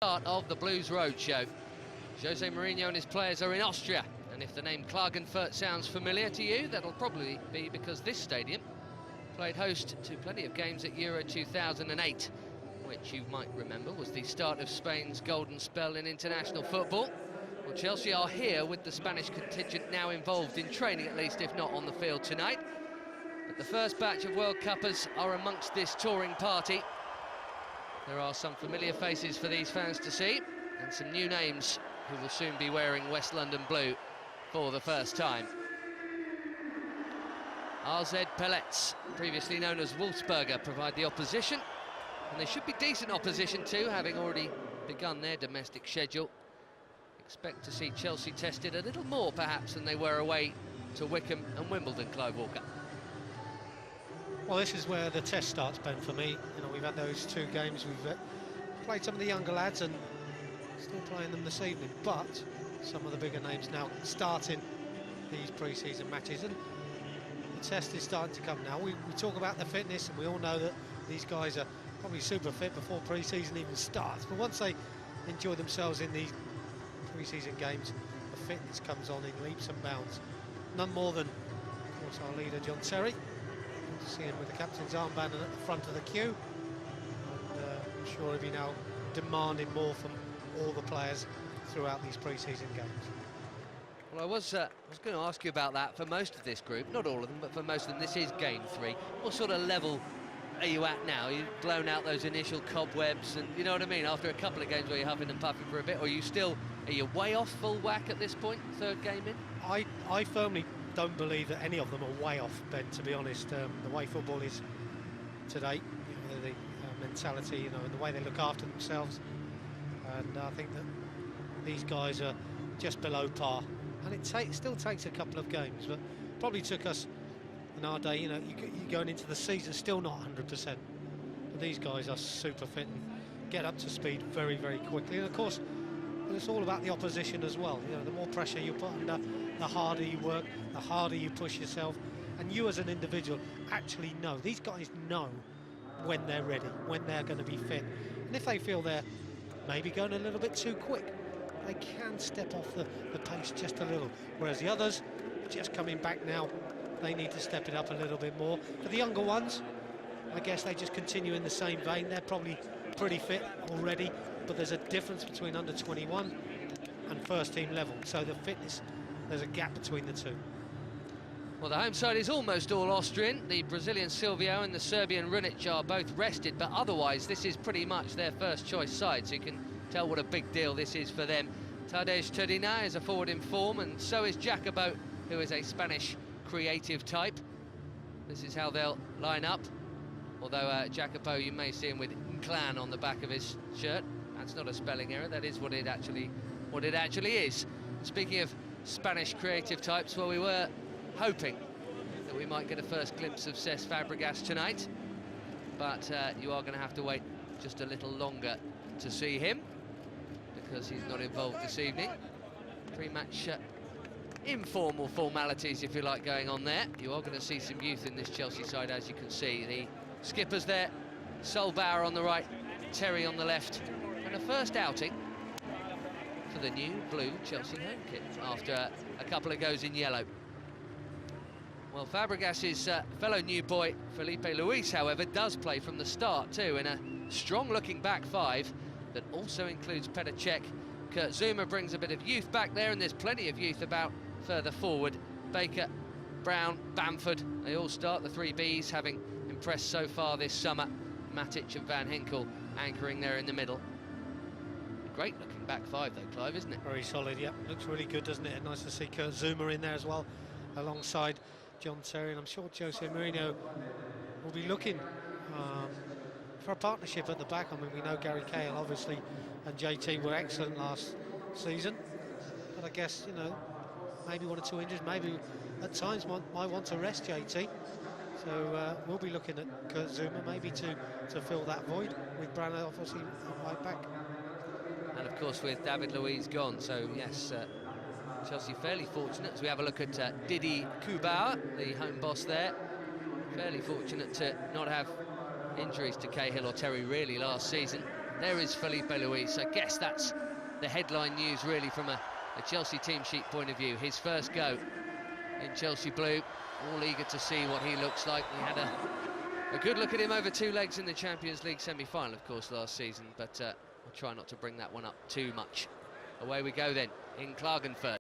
Start of the Blues Roadshow. Jose Mourinho and his players are in Austria, and if the name Klagenfurt sounds familiar to you, that'll probably be because this stadium played host to plenty of games at Euro 2008, which you might remember was the start of Spain's golden spell in international football. Well, Chelsea are here with the Spanish contingent now involved in training, at least if not on the field tonight. But the first batch of World Cuppers are amongst this touring party. There are some familiar faces for these fans to see, and some new names who will soon be wearing West London blue for the first time. RZ Pellets, previously known as Wolfsberger, provide the opposition, and they should be decent opposition too, having already begun their domestic schedule. Expect to see Chelsea tested a little more perhaps than they were away to Wycombe and Wimbledon, Clive Walker. Well, this is where the test starts, Ben, for me. You know, we've had those two games, we've played some of the younger lads and still playing them this evening, but some of the bigger names now starting these pre-season matches, and the test is starting to come now. We talk about the fitness, and we all know that these guys are probably super fit before pre-season even starts, but once they enjoy themselves in these pre-season games, the fitness comes on in leaps and bounds. None more than, of course, our leader, John Terry. Good to see him with the captain's armband and at the front of the queue. And I'm sure he'll be now demanding more from all the players throughout these pre-season games. Well, I was going to ask you about that for most of this group, not all of them, but for most of them. This is game 3. What sort of level are you at now? You've blown out those initial cobwebs, and you know what I mean, after a couple of games where you're huffing and puffing for a bit, or are you way off full whack at this point, third game in? I firmly don't believe that any of them are way off, Ben, to be honest. The way football is today, you know, the mentality, you know, and the way they look after themselves, and I think that these guys are just below par, and it still takes a couple of games, but probably took us in our day, you know, you're going into the season still not 100%, but these guys are super fit and get up to speed very, very quickly. And of course, it's all about the opposition as well. You know, the more pressure you put under, the harder you work, the harder you push yourself, and you as an individual actually know. These guys know when they're ready, when they're going to be fit, and if they feel they're maybe going a little bit too quick, they can step off the pace just a little, whereas the others just coming back now, they need to step it up a little bit more. For the younger ones, I guess they just continue in the same vein. They're probably pretty fit already, but there's a difference between under 21 and first team level, so the fitness, there's a gap between the two. Well, the home side is almost all Austrian. The Brazilian Silvio and the Serbian Runic are both rested, but otherwise this is pretty much their first choice side, so you can tell what a big deal this is for them. Tadej Turdina is a forward in form, and so is Jacobo, who is a Spanish creative type. This is how they'll line up, although Jacobo, you may see him with Inclán on the back of his shirt. That's not a spelling error, that is what it actually is. Speaking of Spanish creative types, well, we were hoping that we might get a first glimpse of Cesc Fabregas tonight, but you are going to have to wait just a little longer to see him, because he's not involved this evening. Pre-match informal formalities, if you like, going on there. You are going to see some youth in this Chelsea side, as you can see. The skippers there, Solbauer on the right, Terry on the left, and a first outing for the new blue Chelsea home kit after a couple of goes in yellow. Well, Fabregas's fellow new boy Felipe Luis, however, does play from the start too, in a strong-looking back five that also includes Petr Cech. Kurt Zouma brings a bit of youth back there, and there's plenty of youth about further forward. Baker, Brown, Bamford, they all start the 3Bs, having impressed so far this summer. Matic and Van Hinkel anchoring there in the middle. Great looking back five though, Clive, isn't it? Very solid, yeah. Looks really good, doesn't it? And nice to see Kurt Zouma in there as well, alongside John Terry, and I'm sure Jose Mourinho will be looking for a partnership at the back. I mean, we know Gary Cahill, obviously, and JT were excellent last season, but I guess, you know, maybe 1 or 2 injuries, maybe at times might want to rest JT. So we'll be looking at Kurt Zouma maybe to fill that void, with Branner obviously right back. And of course with David Luiz gone, so yes, Chelsea fairly fortunate as we have a look at Didi Kubauer, the home boss there. Fairly fortunate to not have injuries to Cahill or Terry really last season. there is Felipe Luis. I guess that's the headline news really from a Chelsea team sheet point of view. His first go in Chelsea blue, all eager to see what he looks like. He had a good look at him over 2 legs in the Champions League semi-final, of course, last season, but I'll try not to bring that one up too much. Away we go then, in Klagenfurt.